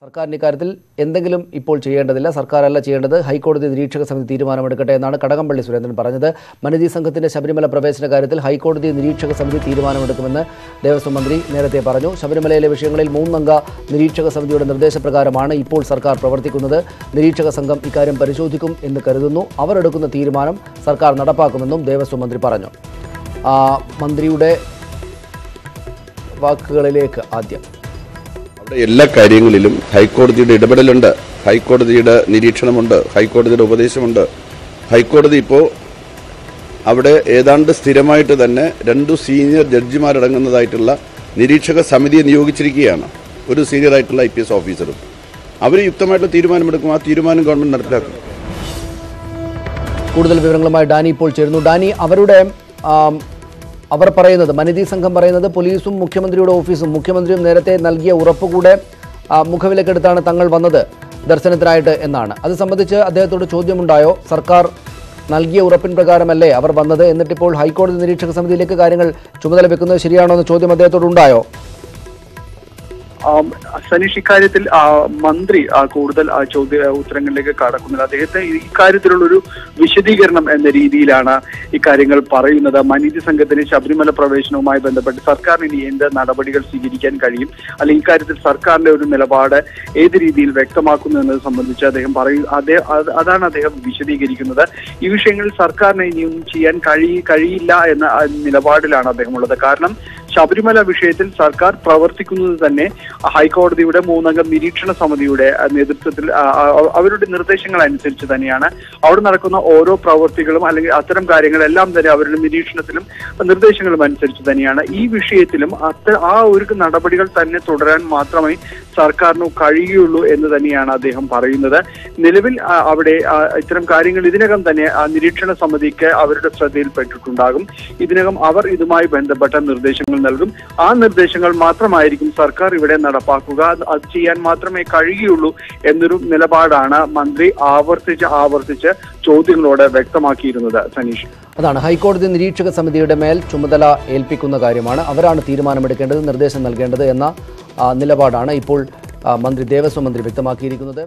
സർക്കാരിന്റെ കാര്യത്തിൽ എന്തെങ്കിലും ഇപ്പോൾ ചെയ്യേണ്ടതില്ല, സർക്കാരല്ല ചെയ്യേണ്ടത്, ഹൈക്കോടതി നിരീക്ഷക സമിതി തീരുമാനമെടുക്കട്ടെ എന്നാണ് കടകംപള്ളി സുരേന്ദ്രൻ പറഞ്ഞത്. മനീതി സംഘത്തിന്റെ ശബരിമല പ്രവേശന കാര്യത്തിൽ ഹൈക്കോടതി നിരീക്ഷക സമിതി തീരുമാനമെടുക്കുമെന്ന് ദേവസ്വം മന്ത്രി നേരത്തെ പറഞ്ഞു. ശബരിമലയിലെ വിഷയങ്ങളിൽ 3 അംഗ നിരീക്ഷക സമിതിയുടെ നിർദ്ദേശപ്രകാരമാണ് ഇപ്പോൾ സർക്കാർ പ്രവർത്തിക്കുന്നത്. നിരീക്ഷക സംഘം ഇക്കാര്യം പരിശോധിക്കും എന്ന് കരുതുന്നു. അവർ എടുക്കുന്ന തീരുമാനം സർക്കാർ നടപ്പാക്കുമെന്നും ദേവസ്വം മന്ത്രി പറഞ്ഞു. മന്ത്രിയുടെ വാക്കുകളിലേക്ക് ആദ്യം. അവിടെ എല്ലാ കാര്യങ്ങളിലും ഹൈക്കോടതിയുടെ ഇടപെടലുണ്ട്, ഹൈക്കോടതിയുടെ നിരീക്ഷണമുണ്ട്, ഹൈക്കോടതിയുടെ ഉപദേശമുണ്ട്. ഹൈക്കോടതി ഇപ്പോൾ അവിടെ ഏതാണ്ട് സ്ഥിരമായിട്ട് തന്നെ 2 സീനിയർ ജഡ്ജിമാരടങ്ങുന്നതായിട്ടുള്ള നിരീക്ഷക സമിതിയെ നിയോഗിച്ചിരിക്കുകയാണ്. ഒരു സീനിയർ ആയിട്ടുള്ള IPS ഓഫീസറും. അവർ യുക്തമായിട്ടുള്ള തീരുമാനമെടുക്കും. ആ തീരുമാനം ഗവൺമെന്റ് നടപ്പിലാക്കും. കൂടുതൽ വിവരങ്ങളുമായി ഡാനി ഇപ്പോൾ ചേരുന്നു. ഡാനി, അവർ പറയുന്നത്, മനീതി സംഘം പറയുന്നത്, പോലീസും മുഖ്യമന്ത്രിയുടെ ഓഫീസും മുഖ്യമന്ത്രിയും നേരത്തെ നൽകിയ ഉറപ്പുകൂടെ മുഖവിലക്കെടുത്താണ് തങ്ങൾ വന്നത് ദർശനത്തിനായിട്ട് എന്നാണ്. അത് സംബന്ധിച്ച് അദ്ദേഹത്തോട് ചോദ്യമുണ്ടായോ? സർക്കാർ നൽകിയ ഉറപ്പിൻ പ്രകാരമല്ലേ അവർ വന്നത്, എന്നിട്ടിപ്പോൾ ഹൈക്കോടതി നിരീക്ഷക സമിതിയിലേക്ക് കാര്യങ്ങൾ ചുമതല വെക്കുന്നത് ശരിയാണോ എന്ന ചോദ്യം അദ്ദേഹത്തോടുണ്ടായോ? സനീഷ്, ഇക്കാര്യത്തിൽ മന്ത്രി കൂടുതൽ ഉത്തരങ്ങളിലേക്ക് കടക്കുന്നില്ല. അദ്ദേഹത്തെ ഇക്കാര്യത്തിലുള്ളൊരു വിശദീകരണം എന്ന രീതിയിലാണ് ഇക്കാര്യങ്ങൾ പറയുന്നത്. മനീതി സംഘത്തിന് ശബരിമല പ്രവേശനവുമായി ബന്ധപ്പെട്ട് സർക്കാരിന് ഇനി എന്ത് നടപടികൾ സ്വീകരിക്കാൻ കഴിയും, അല്ലെങ്കിൽ ഇക്കാര്യത്തിൽ സർക്കാരിന്റെ ഒരു നിലപാട് ഏത് രീതിയിൽ വ്യക്തമാക്കുന്നു എന്നത് സംബന്ധിച്ച് അദ്ദേഹം അതാണ് അദ്ദേഹം വിശദീകരിക്കുന്നത്. ഈ വിഷയങ്ങളിൽ സർക്കാരിന് ഇനിയൊന്നും ചെയ്യാൻ കഴിയില്ല എന്ന നിലപാടിലാണ് അദ്ദേഹം ഉള്ളത്. കാരണം ശബരിമല വിഷയത്തിൽ സർക്കാർ പ്രവർത്തിക്കുന്നത് തന്നെ ഹൈക്കോടതിയുടെ 3 അംഗ നിരീക്ഷണ സമിതിയുടെ നേതൃത്വത്തിൽ അവരുടെ നിർദ്ദേശങ്ങൾ അനുസരിച്ച് തന്നെയാണ്. അവിടെ നടക്കുന്ന ഓരോ പ്രവൃത്തികളും അല്ലെങ്കിൽ അത്തരം കാര്യങ്ങളെല്ലാം തന്നെ അവരുടെ നിരീക്ഷണത്തിലും നിർദ്ദേശങ്ങളും അനുസരിച്ച് തന്നെയാണ്. ഈ വിഷയത്തിലും ആ ഒരു നടപടികൾ തന്നെ തുടരാൻ മാത്രമേ സർക്കാരിന് കഴിയുള്ളൂ എന്ന് തന്നെയാണ് അദ്ദേഹം പറയുന്നത്. നിലവിൽ അവിടെ ഇത്തരം കാര്യങ്ങൾ ഇതിനകം തന്നെ നിരീക്ഷണ സമിതിക്ക് അവരുടെ ശ്രദ്ധയിൽപ്പെട്ടിട്ടുണ്ടാകും. ഇതിനകം അവർ ഇതുമായി ബന്ധപ്പെട്ട നിർദ്ദേശങ്ങൾ നൽകും. ആ നിർദ്ദേശങ്ങൾ മാത്രമായിരിക്കും സർക്കാർ ഇവിടെ നടപ്പാക്കുക. അത് ചെയ്യാൻ മാത്രമേ കഴിയുള്ളൂ എന്നൊരു നിലപാടാണ് മന്ത്രി ആവർത്തിച്ച് ചോദ്യങ്ങളോട് വ്യക്തമാക്കിയിരുന്നത്. സനീഷ്, അതാണ് ഹൈക്കോടതി നിരീക്ഷക സമിതിയുടെ മേൽ ചുമതല ഏൽപ്പിക്കുന്ന കാര്യമാണ്, അവരാണ് തീരുമാനമെടുക്കേണ്ടത്, നിർദ്ദേശം നൽകേണ്ടത് എന്ന നിലപാടാണ് ഇപ്പോൾ ദേവസ്വം മന്ത്രി വ്യക്തമാക്കിയിരിക്കുന്നത്.